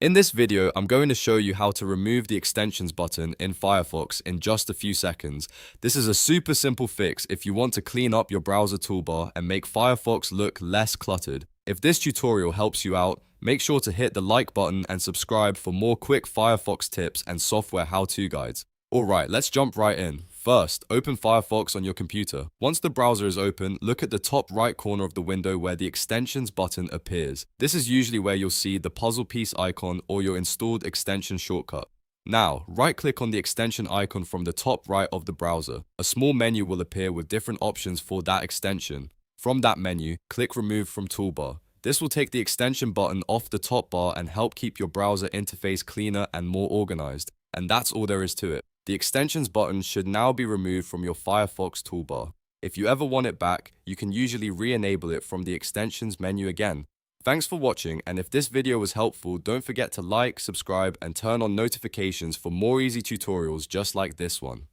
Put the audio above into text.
In this video, I'm going to show you how to remove the extensions button in Firefox in just a few seconds. This is a super simple fix if you want to clean up your browser toolbar and make Firefox look less cluttered. If this tutorial helps you out, make sure to hit the like button and subscribe for more quick Firefox tips and software how-to guides. Alright, let's jump right in. First, open Firefox on your computer. Once the browser is open, look at the top right corner of the window where the extensions button appears. This is usually where you'll see the puzzle piece icon or your installed extension shortcut. Now, right-click on the extension icon from the top right of the browser. A small menu will appear with different options for that extension. From that menu, click Remove from Toolbar. This will take the extension button off the top bar and help keep your browser interface cleaner and more organized. And that's all there is to it. The extensions button should now be removed from your Firefox toolbar. If you ever want it back, you can usually re-enable it from the extensions menu again. Thanks for watching, and if this video was helpful, don't forget to like, subscribe, and turn on notifications for more easy tutorials just like this one.